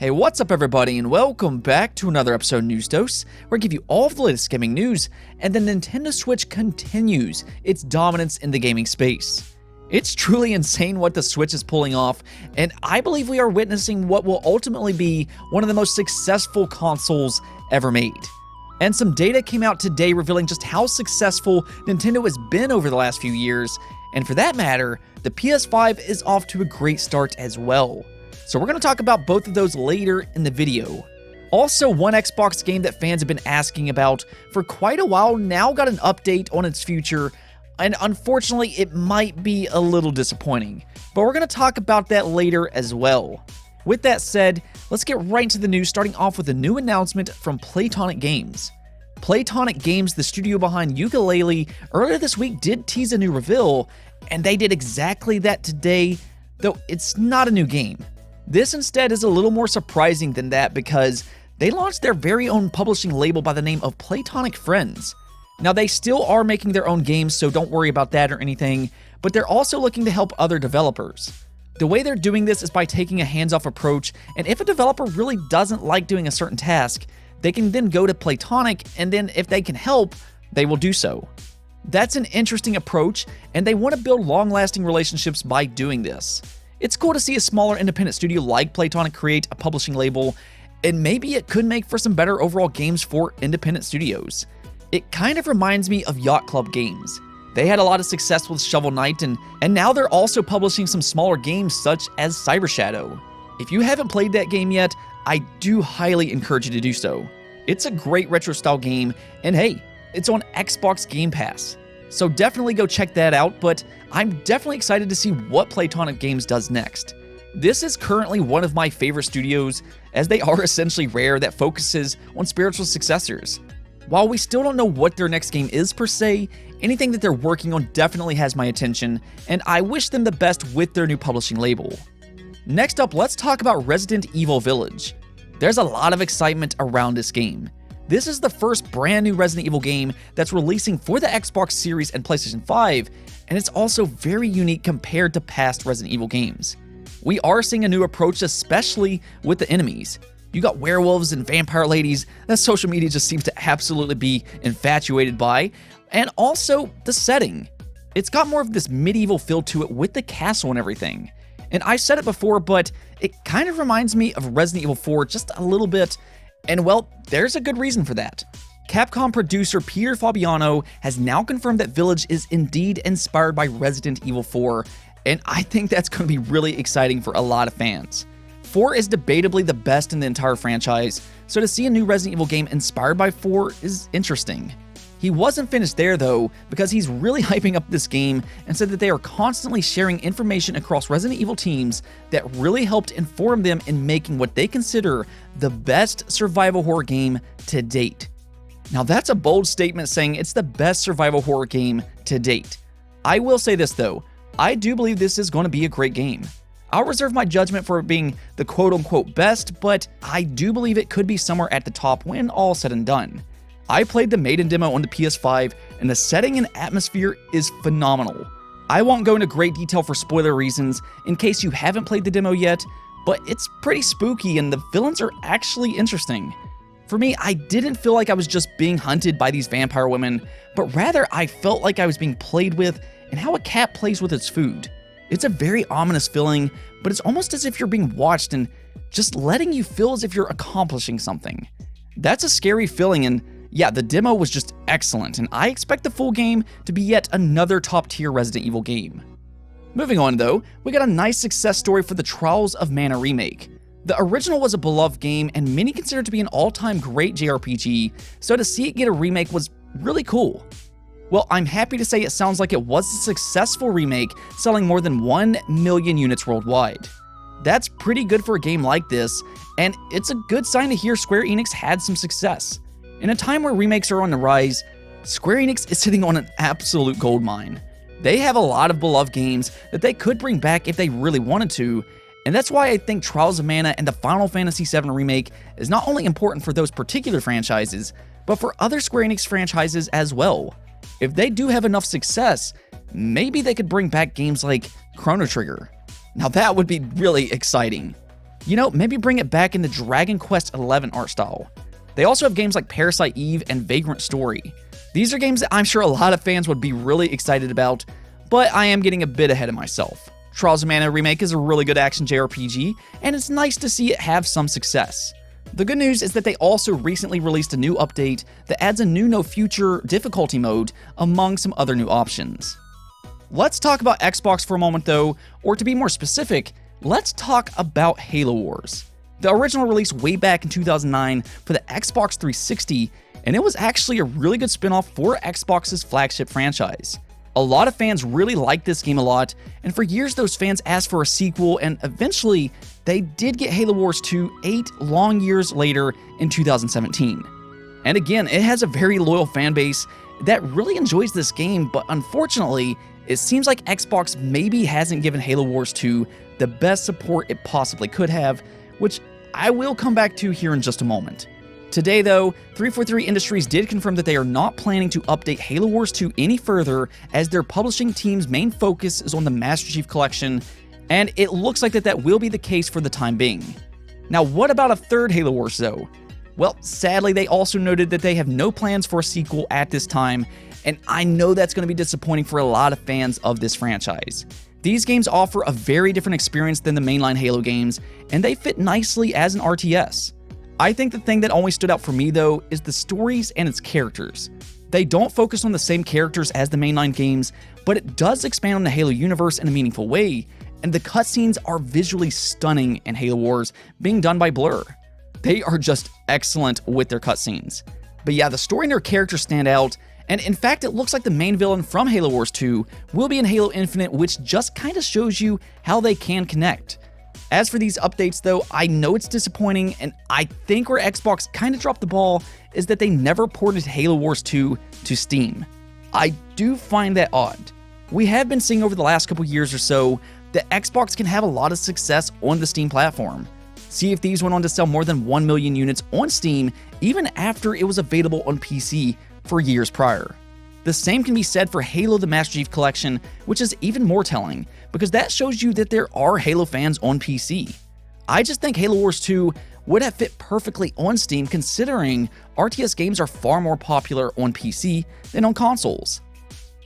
Hey, what's up everybody, and welcome back to another episode of News Dose, where I give you all of the latest gaming news, and the Nintendo Switch continues its dominance in the gaming space. It's truly insane what the Switch is pulling off, and I believe we are witnessing what will ultimately be one of the most successful consoles ever made. And some data came out today revealing just how successful Nintendo has been over the last few years, and for that matter, the PS5 is off to a great start as well. So we're going to talk about both of those later in the video. Also, one Xbox game that fans have been asking about for quite a while now got an update on its future, and unfortunately it might be a little disappointing, but we're going to talk about that later as well. With that said, let's get right into the news, starting off with a new announcement from PlayTonic Games. PlayTonic Games, the studio behind Yooka-Laylee, earlier this week did tease a new reveal, and they did exactly that today, though it's not a new game. This instead is a little more surprising than that because they launched their very own publishing label by the name of PlayTonic Friends. Now they still are making their own games, so don't worry about that or anything, but they're also looking to help other developers. The way they're doing this is by taking a hands-off approach, and if a developer really doesn't like doing a certain task, they can then go to PlayTonic, and then if they can help, they will do so. That's an interesting approach, and they want to build long-lasting relationships by doing this. It's cool to see a smaller independent studio like PlayTonic create a publishing label, and maybe it could make for some better overall games for independent studios. It kind of reminds me of Yacht Club Games. They had a lot of success with Shovel Knight, and now they're also publishing some smaller games such as Cyber Shadow. If you haven't played that game yet, I do highly encourage you to do so. It's a great retro-style game, and hey, it's on Xbox Game Pass. So definitely go check that out, but I'm definitely excited to see what PlayTonic Games does next. This is currently one of my favorite studios, as they are essentially Rare that focuses on spiritual successors. While we still don't know what their next game is per se, anything that they're working on definitely has my attention, and I wish them the best with their new publishing label. Next up, let's talk about Resident Evil Village. There's a lot of excitement around this game. This is the first brand new Resident Evil game that's releasing for the Xbox Series and PlayStation 5, and it's also very unique compared to past Resident Evil games. We are seeing a new approach, especially with the enemies. You got werewolves and vampire ladies that social media just seems to absolutely be infatuated by, and also the setting. It's got more of this medieval feel to it with the castle and everything. And I said it before, but it kind of reminds me of Resident Evil 4 just a little bit. And well, there's a good reason for that. Capcom producer Peter Fabiano has now confirmed that Village is indeed inspired by Resident Evil 4, and I think that's going to be really exciting for a lot of fans. 4 is debatably the best in the entire franchise, so to see a new Resident Evil game inspired by 4 is interesting. He wasn't finished there though, because he's really hyping up this game and said that they are constantly sharing information across Resident Evil teams that really helped inform them in making what they consider the best survival horror game to date. Now that's a bold statement saying it's the best survival horror game to date. I will say this though, I do believe this is going to be a great game. I'll reserve my judgment for it being the quote-unquote best, but I do believe it could be somewhere at the top when all said and done. I played the maiden demo on the PS5, and the setting and atmosphere is phenomenal. I won't go into great detail for spoiler reasons in case you haven't played the demo yet, but it's pretty spooky and the villains are actually interesting. For me, I didn't feel like I was just being hunted by these vampire women, but rather I felt like I was being played with and how a cat plays with its food. It's a very ominous feeling, but it's almost as if you're being watched and just letting you feel as if you're accomplishing something. That's a scary feeling, and yeah, the demo was just excellent, and I expect the full game to be yet another top-tier Resident Evil game. Moving on though, we got a nice success story for the Trials of Mana remake. The original was a beloved game, and many consider it to be an all-time great JRPG, so to see it get a remake was really cool. Well, I'm happy to say it sounds like it was a successful remake, selling more than 1 million units worldwide. That's pretty good for a game like this, and it's a good sign to hear Square Enix had some success. In a time where remakes are on the rise, Square Enix is sitting on an absolute goldmine. They have a lot of beloved games that they could bring back if they really wanted to, and that's why I think Trials of Mana and the Final Fantasy VII Remake is not only important for those particular franchises, but for other Square Enix franchises as well. If they do have enough success, maybe they could bring back games like Chrono Trigger. Now that would be really exciting. Maybe bring it back in the Dragon Quest XI art style. They also have games like Parasite Eve and Vagrant Story. These are games that I'm sure a lot of fans would be really excited about, but I am getting a bit ahead of myself. Trials of Mana Remake is a really good action JRPG, and it's nice to see it have some success. The good news is that they also recently released a new update that adds a new No Future difficulty mode among some other new options. Let's talk about Xbox for a moment though, or to be more specific, let's talk about Halo Wars. The original release way back in 2009 for the Xbox 360, and it was actually a really good spin-off for Xbox's flagship franchise. A lot of fans really liked this game a lot, and for years those fans asked for a sequel, and eventually they did get Halo Wars 2 8 long years later in 2017. And again, it has a very loyal fan base that really enjoys this game, but unfortunately, it seems like Xbox maybe hasn't given Halo Wars 2 the best support it possibly could have, which I will come back to here in just a moment. Today though, 343 Industries did confirm that they are not planning to update Halo Wars 2 any further, as their publishing team's main focus is on the Master Chief Collection, and it looks like that will be the case for the time being. Now, what about a third Halo Wars though? Well, sadly, they also noted that they have no plans for a sequel at this time, and I know that's going to be disappointing for a lot of fans of this franchise. These games offer a very different experience than the mainline Halo games, and they fit nicely as an RTS. I think the thing that always stood out for me though is the stories and its characters. They don't focus on the same characters as the mainline games, but it does expand on the Halo universe in a meaningful way, and the cutscenes are visually stunning in Halo Wars, being done by Blur. They are just excellent with their cutscenes. But yeah, the story and their characters stand out, and in fact it looks like the main villain from Halo Wars 2 will be in Halo Infinite, which just kinda shows you how they can connect. As for these updates though, I know it's disappointing, and I think where Xbox kinda dropped the ball is that they never ported Halo Wars 2 to Steam. I do find that odd. We have been seeing over the last couple years or so that Xbox can have a lot of success on the Steam platform. Sea of Thieves went on to sell more than 1 million units on Steam even after it was available on PC for years prior. The same can be said for Halo the Master Chief Collection, which is even more telling, because that shows you that there are Halo fans on PC. I just think Halo Wars 2 would have fit perfectly on Steam, considering RTS games are far more popular on PC than on consoles.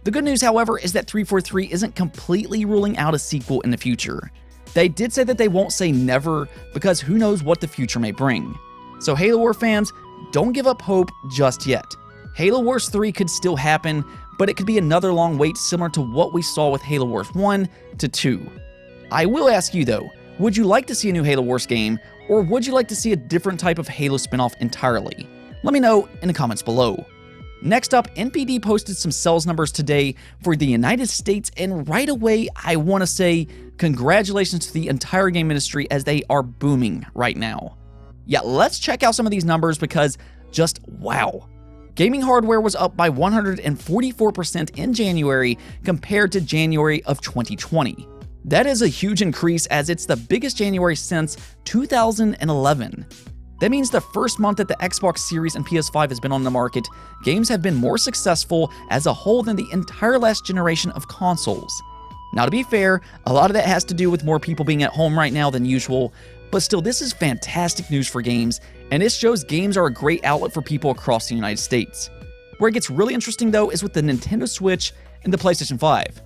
The good news, however, is that 343 isn't completely ruling out a sequel in the future. They did say that they won't say never, because who knows what the future may bring. So Halo Wars fans, don't give up hope just yet. Halo Wars 3 could still happen, but it could be another long wait similar to what we saw with Halo Wars 1 to 2. I will ask you though, would you like to see a new Halo Wars game, or would you like to see a different type of Halo spinoff entirely? Let me know in the comments below. Next up, NPD posted some sales numbers today for the United States, and right away I want to say congratulations to the entire game industry, as they are booming right now. Yeah, let's check out some of these numbers, because just wow. Gaming hardware was up by 144% in January compared to January of 2020. That is a huge increase, as it's the biggest January since 2011. That means the first month that the Xbox Series and PS5 has been on the market, games have been more successful as a whole than the entire last generation of consoles. Now, to be fair, a lot of that has to do with more people being at home right now than usual, but still, this is fantastic news for games, and it shows games are a great outlet for people across the United States. Where it gets really interesting though is with the Nintendo Switch and the PlayStation 5.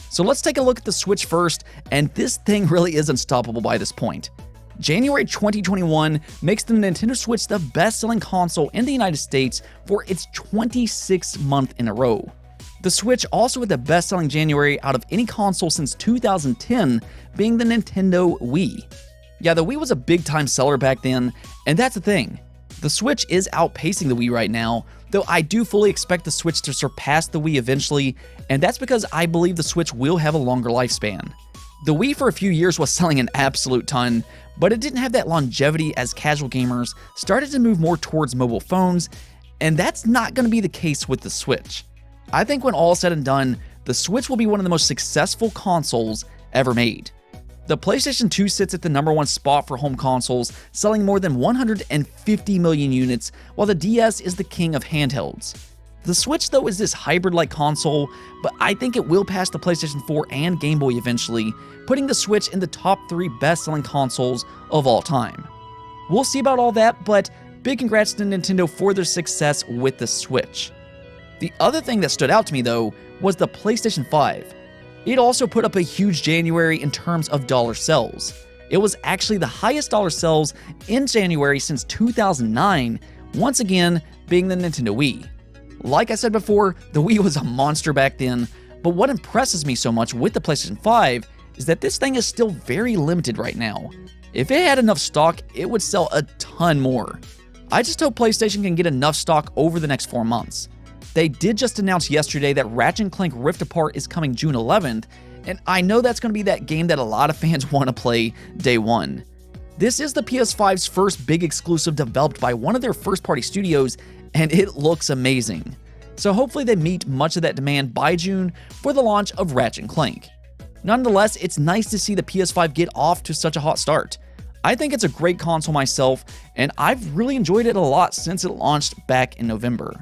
So let's take a look at the Switch first, and this thing really is unstoppable by this point. January 2021 makes the Nintendo Switch the best-selling console in the United States for its 26th month in a row. The Switch also had the best-selling January out of any console since 2010, being the Nintendo Wii. Yeah, the Wii was a big-time seller back then, and that's the thing. The Switch is outpacing the Wii right now, though I do fully expect the Switch to surpass the Wii eventually, and that's because I believe the Switch will have a longer lifespan. The Wii for a few years was selling an absolute ton, but it didn't have that longevity as casual gamers started to move more towards mobile phones, and that's not going to be the case with the Switch. I think when all is said and done, the Switch will be one of the most successful consoles ever made. The PlayStation 2 sits at the #1 spot for home consoles, selling more than 150 million units, while the DS is the king of handhelds. The Switch, though, is this hybrid-like console, but I think it will pass the PlayStation 4 and Game Boy eventually, putting the Switch in the top 3 best-selling consoles of all time. We'll see about all that, but big congrats to Nintendo for their success with the Switch. The other thing that stood out to me, though, was the PlayStation 5. It also put up a huge January in terms of dollar sales. It was actually the highest dollar sales in January since 2009, once again being the Nintendo Wii. Like I said before, the Wii was a monster back then, but what impresses me so much with the PlayStation 5 is that this thing is still very limited right now. If it had enough stock, it would sell a ton more. I just hope PlayStation can get enough stock over the next 4 months. They did just announce yesterday that Ratchet & Clank Rift Apart is coming June 11th, and I know that's going to be that game that a lot of fans want to play day one. This is the PS5's first big exclusive developed by one of their first-party studios, and it looks amazing. So hopefully they meet much of that demand by June for the launch of Ratchet & Clank. Nonetheless, it's nice to see the PS5 get off to such a hot start. I think it's a great console myself, and I've really enjoyed it a lot since it launched back in November.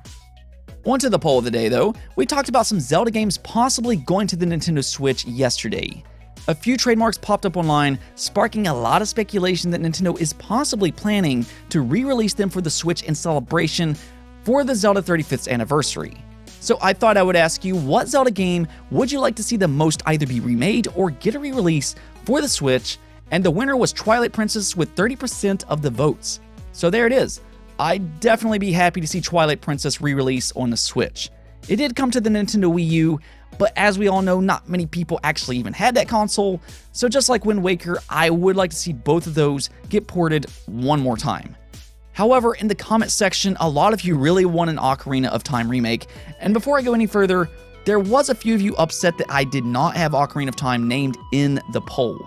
On to the poll of the day, though. We talked about some Zelda games possibly going to the Nintendo Switch yesterday. A few trademarks popped up online, sparking a lot of speculation that Nintendo is possibly planning to re-release them for the Switch in celebration for the Zelda 35th anniversary. So I thought I would ask you, what Zelda game would you like to see the most either be remade or get a re-release for the Switch? And the winner was Twilight Princess with 30% of the votes. So there it is. I'd definitely be happy to see Twilight Princess re-release on the Switch. It did come to the Nintendo Wii U, but as we all know, not many people actually even had that console, so just like Wind Waker, I would like to see both of those get ported one more time. However, in the comment section, a lot of you really want an Ocarina of Time remake, and before I go any further, there was a few of you upset that I did not have Ocarina of Time named in the poll.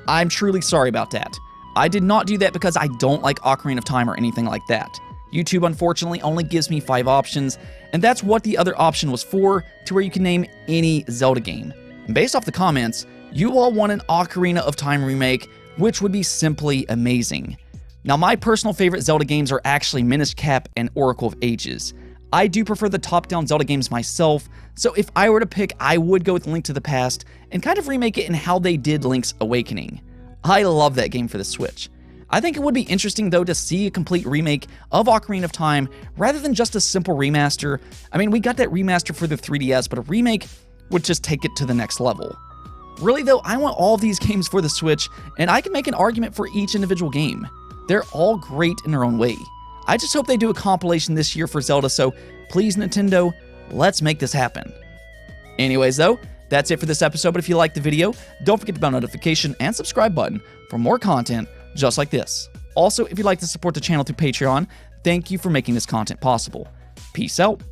I'm truly sorry about that. I did not do that because I don't like Ocarina of Time or anything like that. YouTube unfortunately only gives me 5 options, and that's what the other option was for, to where you can name any Zelda game. And based off the comments, you all want an Ocarina of Time remake, which would be simply amazing. Now, my personal favorite Zelda games are actually Minish Cap and Oracle of Ages. I do prefer the top-down Zelda games myself, so if I were to pick, I would go with Link to the Past and kind of remake it in how they did Link's Awakening. I love that game for the Switch. I think it would be interesting, though, to see a complete remake of Ocarina of Time rather than just a simple remaster. I mean, we got that remaster for the 3DS, but a remake would just take it to the next level. Really, though, I want all of these games for the Switch, and I can make an argument for each individual game. They're all great in their own way. I just hope they do a compilation this year for Zelda, so please, Nintendo, let's make this happen. Anyways, though, that's it for this episode, but if you liked the video, don't forget the bell notification and subscribe button for more content just like this. Also, if you'd like to support the channel through Patreon, thank you for making this content possible. Peace out.